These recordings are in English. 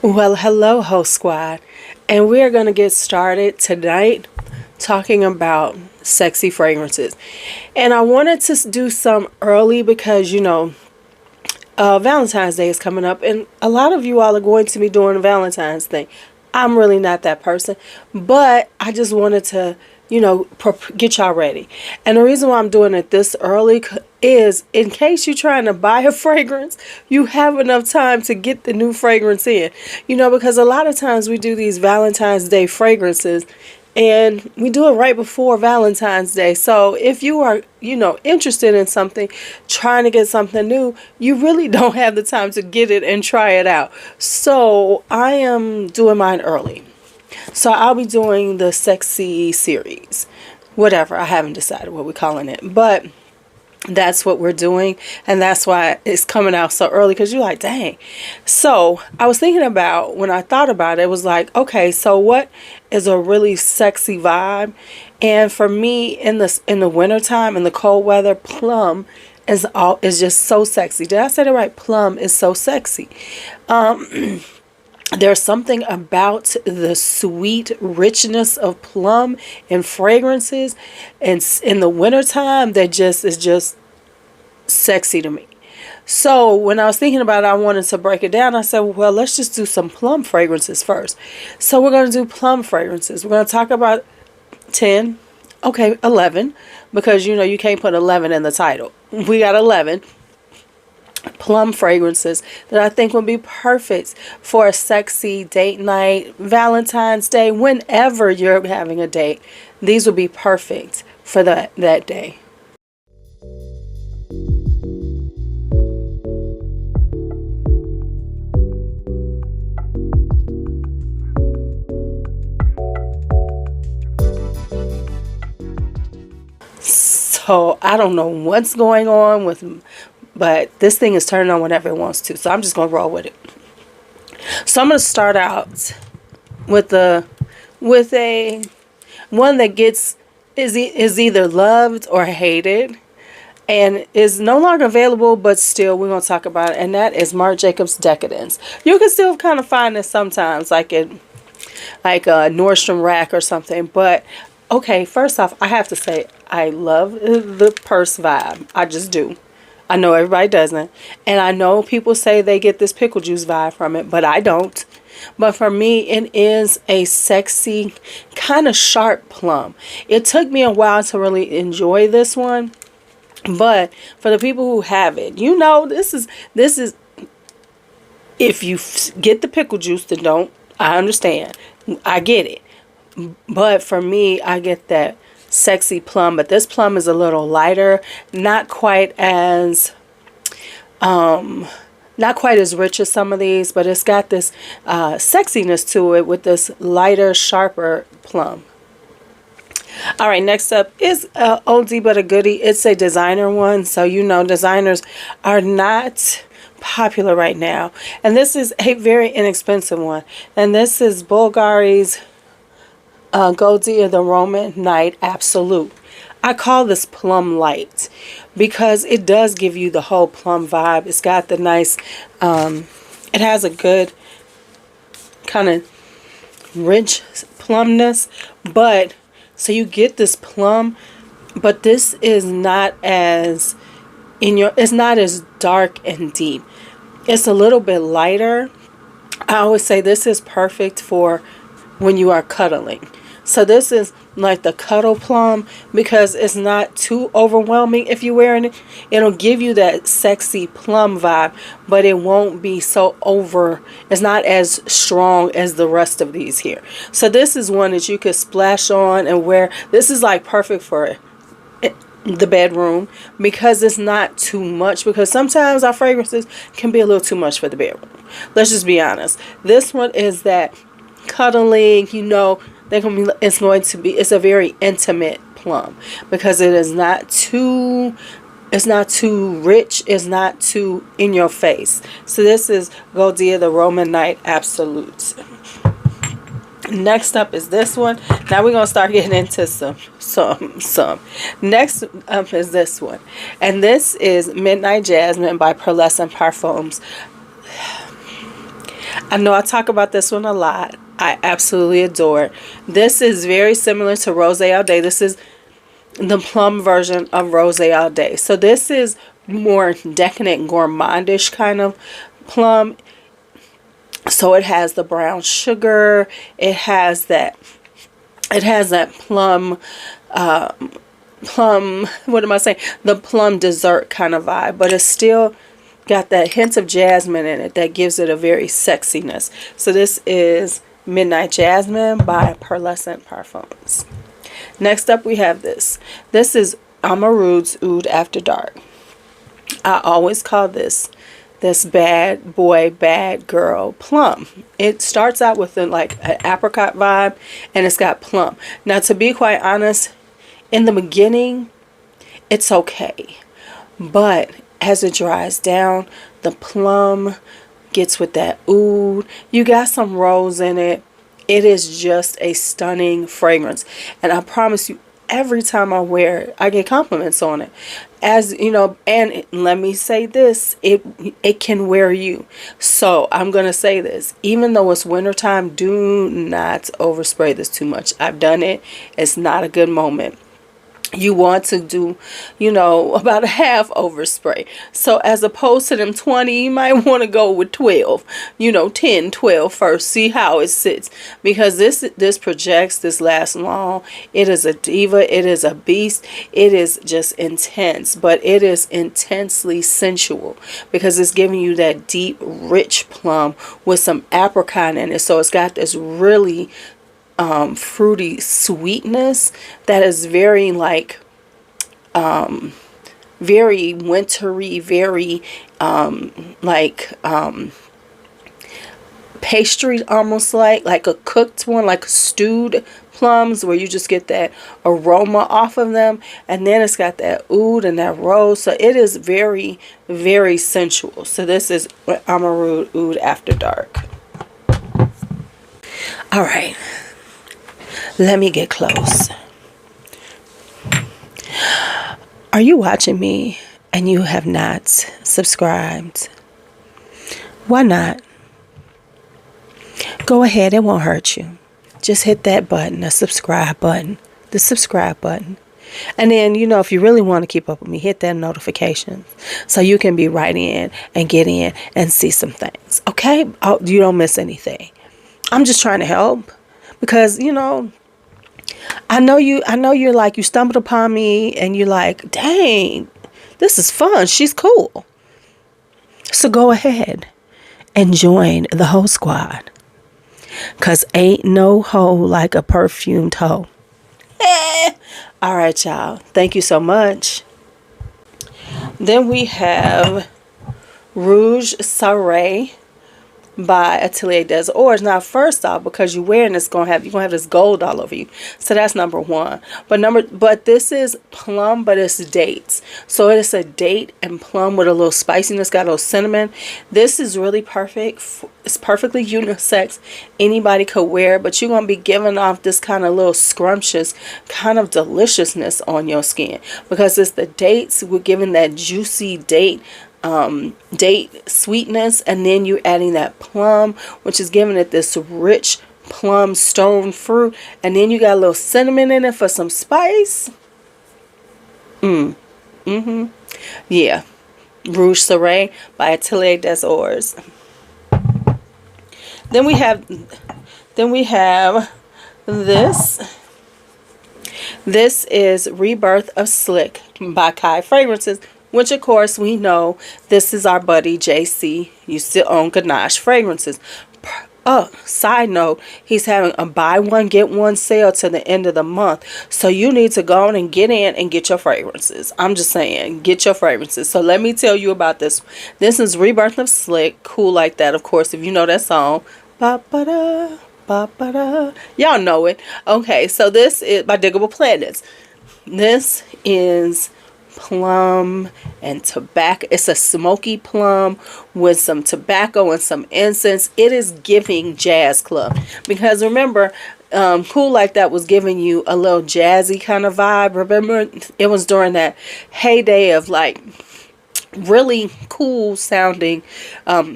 Well, hello, host squad, and we are going to get started tonight talking about sexy fragrances. And I wanted to do some early because, Valentine's Day is coming up, and a lot of you all are going to be doing a Valentine's thing. I'm really not that person, but I just wanted to, get y'all ready. And the reason why I'm doing it this early is in case you're trying to buy a fragrance, you have enough time to get the new fragrance in. Because a lot of times we do these Valentine's Day fragrances and we do it right before Valentine's Day. So if you are, interested in something, trying to get something new, you really don't have the time to get it and try it out. So I am doing mine early. So I'll be doing the sexy series. Whatever, I haven't decided what we're calling it. But that's what we're doing, and that's why it's coming out so early, because you're like, dang. So I was thinking about, when I thought about it, it was like, okay, so what is a really sexy vibe? And for me, in the wintertime, in the cold weather, Plum is just so sexy. Did I say that right? Plum is so sexy. There's something about the sweet richness of Plum and fragrances, and in the wintertime that is just sexy to me. So when I was thinking about it, I wanted to break it down. I said, well, let's just do some Plum fragrances first. So we're going to do Plum fragrances. We're going to talk about 10, okay, 11, because you can't put 11 in the title. We got 11 Plum fragrances that I think would be perfect for a sexy date night, Valentine's Day, whenever you're having a date. These would be perfect for that day. So I don't know what's going on but this thing is turning on whenever it wants to. So I'm just going to roll with it. So I'm going to start out with a one that is either loved or hated and is no longer available, but still we're going to talk about it. And that is Marc Jacobs Decadence. You can still kind of find this sometimes, like a Nordstrom rack or something. But okay, first off, I have to say I love the purse vibe. I just do. I know everybody doesn't. And I know people say they get this pickle juice vibe from it, but I don't. But for me, it is a sexy, kind of sharp plum. It took me a while to really enjoy this one. But for the people who have it, this is if you get the pickle juice, then don't. I understand. I get it. But for me, I get that sexy plum, but this plum is a little lighter, not quite as rich as some of these, but it's got this sexiness to it with this lighter, sharper plum. All right, next up is oldie but a goodie. It's a designer one, so designers are not popular right now, and this is a very inexpensive one, and this is Bulgari's Goldie the Roman Night Absolute. I call this Plum Light because it does give you the whole plum vibe. It's got the nice, it has a good kind of rich plumness, but so you get this plum, but this is not as it's not as dark and deep. It's a little bit lighter. I always say this is perfect for when you are cuddling. So this is like the cuddle plum because it's not too overwhelming. If you're wearing it, it'll give you that sexy plum vibe, but it won't be so it's not as strong as the rest of these here. So this is one that you could splash on and wear. This is like perfect for the bedroom because it's not too much, because sometimes our fragrances can be a little too much for the bedroom. Let's just be honest. This one is that cuddling, it's a very intimate plum because it's not too rich, it's not too in your face. So this is Goldie the Roman Night Absolute. Next up is this one. Now we're gonna start getting into some. Next up is this one, and this is Midnight Jasmine by Pearlescent Parfums. I know I talk about this one a lot. I absolutely adore it. This is very similar to Rose All Day. This is the plum version of Rose All Day. So this is more decadent, gourmandish kind of plum. So it has the brown sugar. It has that plum, what am I saying? The plum dessert kind of vibe, but it's still got that hint of jasmine in it that gives it a very sexiness. So this is Midnight Jasmine by Pearlescent Parfums. Next up we have this. This is Amar's Oud After Dark. I always call this bad boy, bad girl plum. It starts out with like an apricot vibe, and it's got plum. Now, to be quite honest, in the beginning, it's okay. But as it dries down, the plum gets with that oud. You got some rose in it. It is just a stunning fragrance. And I promise you, every time I wear it, I get compliments on it. As you know, and let me say this, it can wear you. So I'm going to say this, even though it's wintertime, do not overspray this too much. I've done it. It's not a good moment. You want to do, you know, about a half overspray. So as opposed to them 20, you might want to go with 12, you know, 10, 12 first. See how it sits, because this projects, this lasts long. It is a diva. It is a beast. It is just intense, but it is intensely sensual because it's giving you that deep, rich plum with some apricot in it. So it's got this really fruity sweetness that is very like very wintry, very pastry, almost like a cooked one, like stewed plums, where you just get that aroma off of them. And then it's got that oud and that rose, so it is very, very sensual. So this is Amar Oud After Dark. All right, let me get close. Are you watching me and you have not subscribed? Why not? Go ahead, it won't hurt you. Just hit that button, the subscribe button. And then, you know, if you really want to keep up with me, hit that notification so you can be right in and get in and see some things. Okay? Oh, you don't miss anything. I'm just trying to help because, you know, I know you're like, you stumbled upon me and you're like, dang, this is fun. She's cool. So go ahead and join the hoe squad. Cause ain't no hoe like a perfumed hoe. All right, y'all. Thank you so much. Then we have Rouge Soiree by Atelier des Ors. Now, first off, because you're wearing this, you're gonna have this gold all over you. So that's number one. But this is plum, but it's dates. So it is a date and plum with a little spiciness, got a little cinnamon. This is really perfect. It's perfectly unisex. Anybody could wear it, but you're gonna be giving off this kind of little scrumptious kind of deliciousness on your skin because it's the dates. We're giving that juicy date sweetness, and then you're adding that plum, which is giving it this rich plum stone fruit, and then you got a little cinnamon in it for some spice. Yeah, Rouge Soiree by Atelier des Ors. Then we have this. This is Rebirth of Slick by Khye Fragrances, which of course we know this is our buddy JC. Used to own Ganache Fragrances. Side note, he's having a buy one get one sale to the end of the month. So you need to go on and get in and get your fragrances. I'm just saying, get your fragrances. So let me tell you about this. This is Rebirth of Slick, Cool Like That. Of course, if you know that song. Ba-ba-da, ba-ba-da. Y'all know it. Okay, so this is by Diggable Planets. This is plum and tobacco. It's a smoky plum with some tobacco and some incense. It is giving jazz club because remember, Cool Like That was giving you a little jazzy kind of vibe. Remember, it was during that heyday of like really cool sounding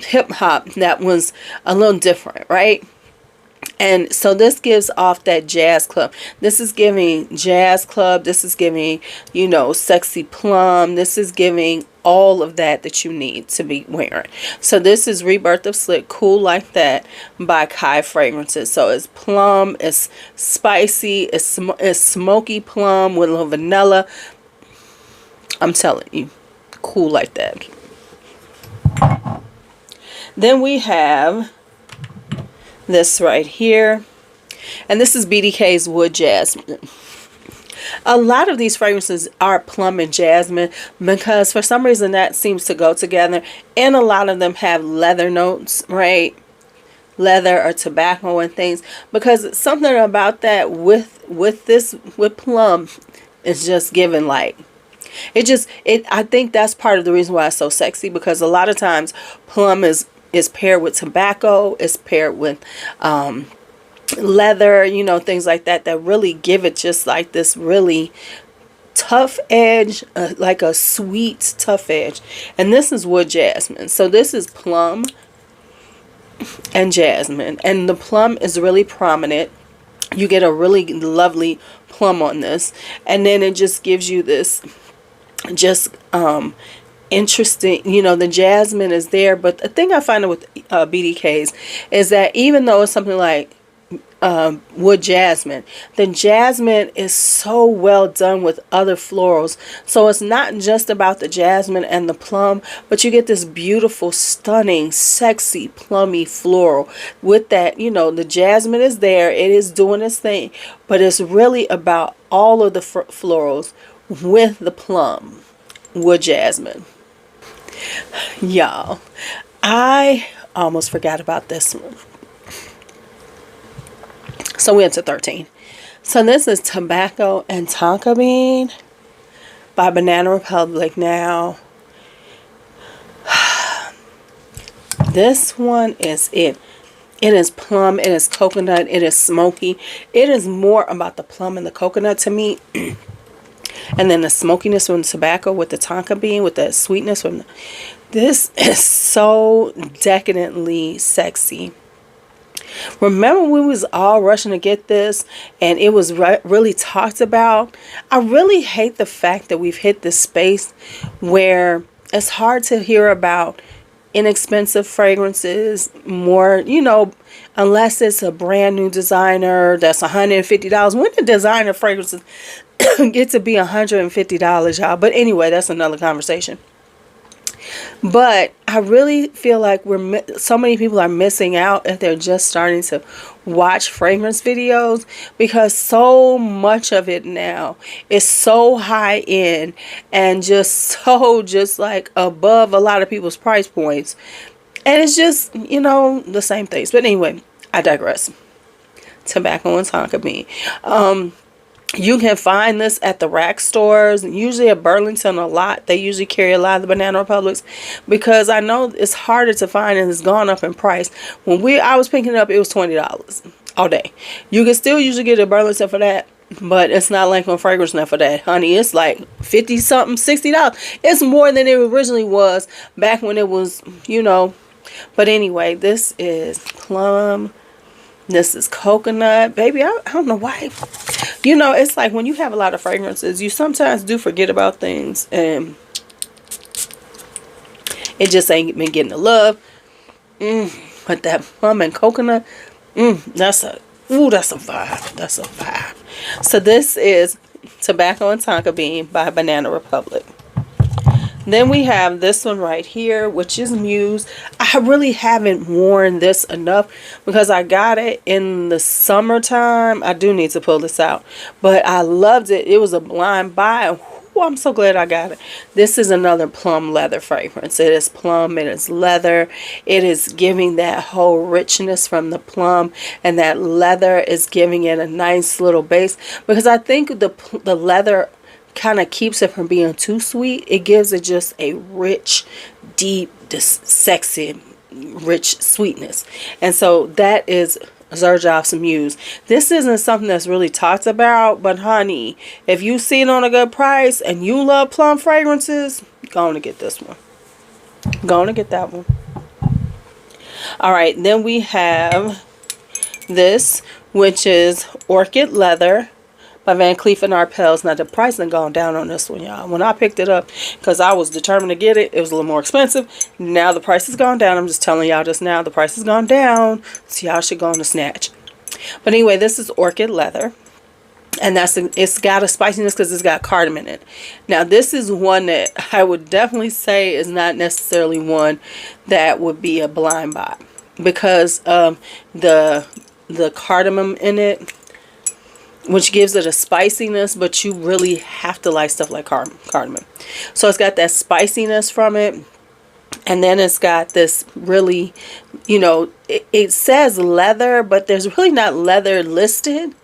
hip hop that was a little different, right? And so this gives off that jazz club. This is giving jazz club. This is giving, you know, sexy plum. This is giving all of that you need to be wearing. So this is Rebirth of Slick, Cool Like That by Khye Fragrances. So it's plum, it's spicy, it's smoky plum with a little vanilla. I'm telling you, cool like that. Then we have this right here, and this is BDK's Wood Jasmine. A lot of these fragrances are plum and jasmine because for some reason that seems to go together, and a lot of them have leather notes, right? Leather or tobacco and things, because something about that with plum is just given like I think that's part of the reason why it's so sexy, because a lot of times plum is paired with tobacco, it's paired with leather, you know, things like that really give it just like this really tough edge, like a sweet tough edge. And this is Wood Jasmine. So this is plum and jasmine, and the plum is really prominent. You get a really lovely plum on this, and then it just gives you this just interesting, you know, the jasmine is there. But the thing I find with BDKs is that even though it's something like Wood Jasmine, the jasmine is so well done with other florals, so it's not just about the jasmine and the plum, but you get this beautiful, stunning, sexy, plummy floral with that. You know, the jasmine is there, it is doing its thing, but it's really about all of the florals with the plum. Wood Jasmine. Y'all, I almost forgot about this one. So we into 13. So this is Tobacco and Tonka Bean by Banana Republic. Now, this one is it. It is plum, it is coconut, it is smoky. It is more about the plum and the coconut to me. And then the smokiness from the tobacco with the tonka bean, with the sweetness from this is so decadently sexy. Remember when we was all rushing to get this and it was really talked about? I really hate the fact that we've hit this space where it's hard to hear about inexpensive fragrances more, you know, unless it's a brand new designer that's $150. When the designer fragrances get to be $150, y'all? But anyway, that's another conversation. But I really feel like so many people are missing out if they're just starting to watch fragrance videos, because so much of it now is so high end and just like above a lot of people's price points, and it's just, you know, the same things. But anyway, I digress. Tobacco and Tonka Bean. You can find this at the rack stores, usually at Burlington a lot. They usually carry a lot of the Banana Republics, because I know it's harder to find and it's gone up in price. When I was picking it up, it was $20 all day. You can still usually get it at Burlington for that, but it's not like on Fragrance Net for that, honey. It's like 50 something, $60. It's more than it originally was back when it was, you know. But anyway, this is plum. This is coconut. Baby, I don't know why. You know, it's like when you have a lot of fragrances, you sometimes do forget about things, and it just ain't been getting the love. But that plum and coconut, that's a vibe. That's a vibe. So this is Tobacco and Tonka Bean by Banana Republic. Then we have this one right here, which is Muse. I really haven't worn this enough because I got it in the summertime. I do need to pull this out, but I loved it. It was a blind buy. Ooh, I'm so glad I got it. This is another plum leather fragrance. It is plum, it is leather. It is giving that whole richness from the plum, and that leather is giving it a nice little base, because I think the leather kind of keeps it from being too sweet. It gives it just a rich, deep, sexy, rich sweetness. And so that is Xerjoff's Muse. This isn't something that's really talked about, but honey, if you see it on a good price and you love plum fragrances, go on to get this one. Going to get that one. All right, then we have this, which is Orchid Leather by Van Cleef and Arpels. Now the price done gone down on this one, y'all. When I picked it up, because I was determined to get it, it was a little more expensive. Now the price has gone down. I'm just telling y'all just now, the price has gone down. So y'all should go on the snatch. But anyway, this is Orchid Leather. And it's got a spiciness because it's got cardamom in it. Now this is one that I would definitely say is not necessarily one that would be a blind buy, because of the cardamom in it, which gives it a spiciness, but you really have to like stuff like cardamom. So it's got that spiciness from it, and then it's got this really, you know, it says leather, but there's really not leather listed.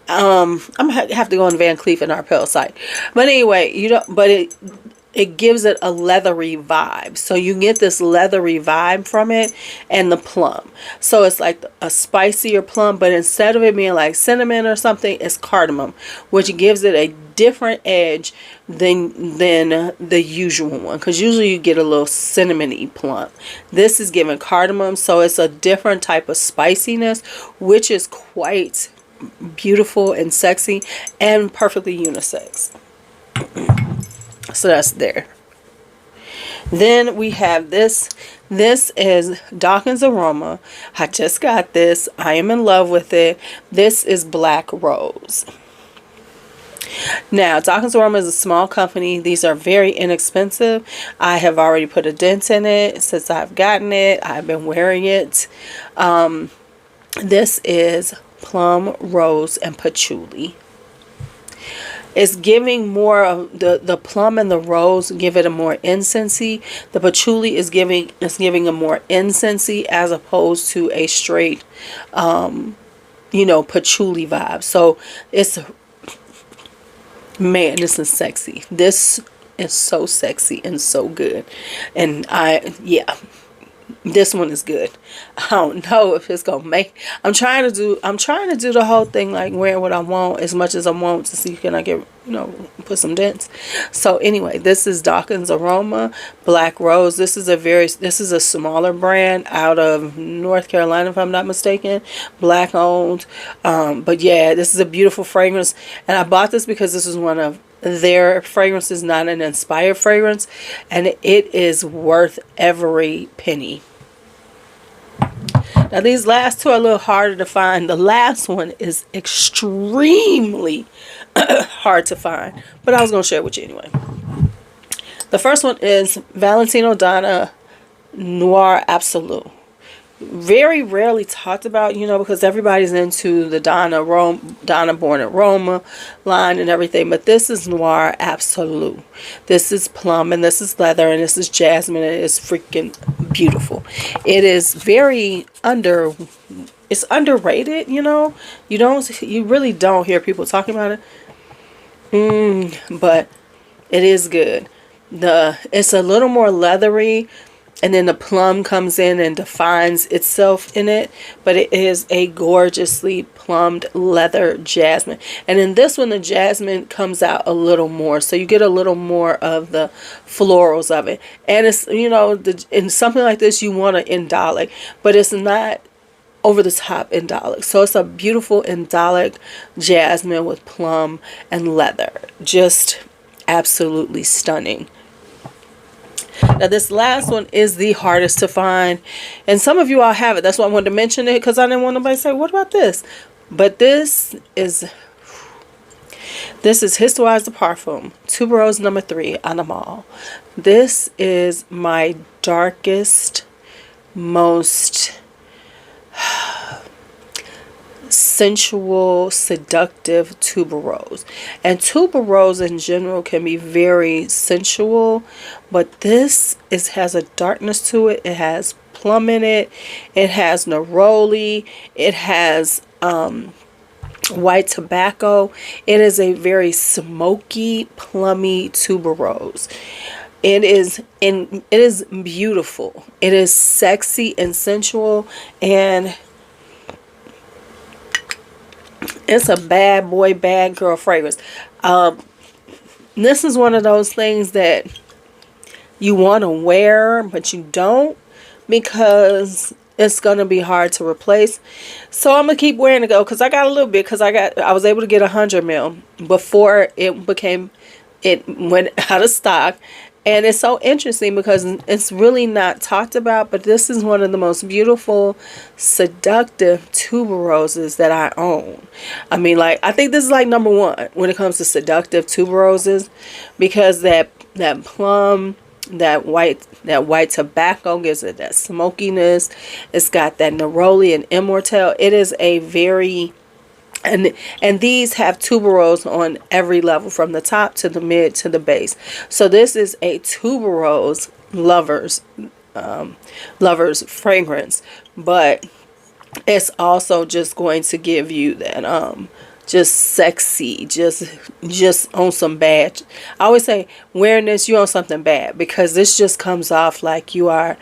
I'm gonna have to go on Van Cleef and Arpels site, but anyway, you know, but it gives it a leathery vibe. So you get this leathery vibe from it, and the plum. So it's like a spicier plum, but instead of it being like cinnamon or something, it's cardamom, which gives it a different edge than the usual one. Because usually you get a little cinnamony plum. This is giving cardamom, so it's a different type of spiciness, which is quite beautiful and sexy and perfectly unisex. So that's there. Then we have this. This is Dawkins Aroma. I just got this. I am in love with it. This is Black Rose. Now, Dawkins Aroma is a small company. These are very inexpensive. I have already put a dent in it since I've gotten it. I've been wearing it. This is Plum, Rose, and Patchouli. It's giving more of the plum and the rose give it a more incensey. The patchouli is giving a more incensey as opposed to a straight you know, patchouli vibe. So it's, man, this is sexy. This is so sexy and so good. And yeah, this one is good. I don't know if it's gonna make. I'm trying to do the whole thing like wearing what I want as much as I want to see can I get, you know, put some dents. So anyway, this is Dawkins Aroma Black Rose. This is a smaller brand out of North Carolina, if I'm not mistaken. Black owned. But yeah, this is a beautiful fragrance, and I bought this because this is one of their fragrances, not an inspired fragrance, and it is worth every penny. Now these last two are a little harder to find. The last one is extremely hard to find, but I was going to share it with you anyway. The first one is Valentino Donna Noir Absolute. Very rarely talked about, you know, because everybody's into the Donna Born at Roma line and everything, but this is Noir Absolute. This is Plum, and this is Leather, and this is Jasmine, and it's freaking beautiful. It is very it's underrated, you know. You really don't hear people talking about it. But it is good. It's a little more leathery, and then the plum comes in and defines itself in it. But it is a gorgeously plumbed leather jasmine. And in this one, the jasmine comes out a little more. So you get a little more of the florals of it. And it's, you know, in something like this, you want an indolic. But it's not over the top indolic. So it's a beautiful indolic jasmine with plum and leather. Just absolutely stunning. Now this last one is the hardest to find, and some of you all have it. That's why I wanted to mention it, because I didn't want nobody to say, what about this? But this is Histoire de Parfum Tuberose No. 3 Amar. This is my darkest, most sensual, seductive tuberose. And tuberose in general can be very sensual, but this has a darkness to it. It has plum in it. It has neroli. It has white tobacco. It is a very smoky, plummy tuberose. It is beautiful. It is sexy and sensual, and it's a bad boy, bad girl fragrance. This is one of those things that you want to wear, but you don't, because it's going to be hard to replace. So I'm going to keep wearing it go, because I got a little bit, because I was able to get 100 ml before it went out of stock. And it's so interesting because it's really not talked about, but this is one of the most beautiful seductive tuberoses that I own. I mean, like, I think this is like number one when it comes to seductive tuberoses, because that plum, that white tobacco gives it that smokiness. It's got that neroli and immortelle. It is a very and these have tuberose on every level, from the top to the mid to the base. So this is a tuberose lovers fragrance, but it's also just going to give you that just sexy, just on some bad. I always say, wearing this, you on something bad, because this just comes off like you are,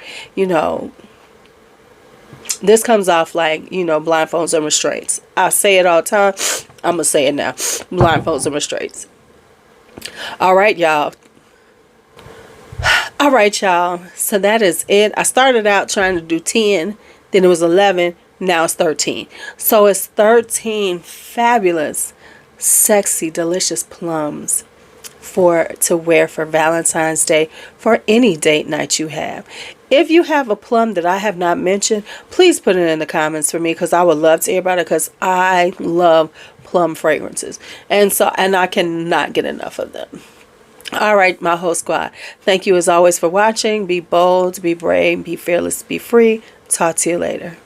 this comes off like, blindfolds and restraints. I say it all the time. I'm going to say it now. Blindfolds and restraints. All right, y'all. All right, y'all. So that is it. I started out trying to do 10. Then it was 11. Now it's 13. So it's 13 fabulous, sexy, delicious plums to wear for Valentine's Day, for any date night you have. If you have a plum that I have not mentioned, please put it in the comments for me, because I would love to hear about it, because I love plum fragrances, and I cannot get enough of them. All right, my whole squad, thank you as always for watching. Be bold, be brave, be fearless, be free. Talk to you later.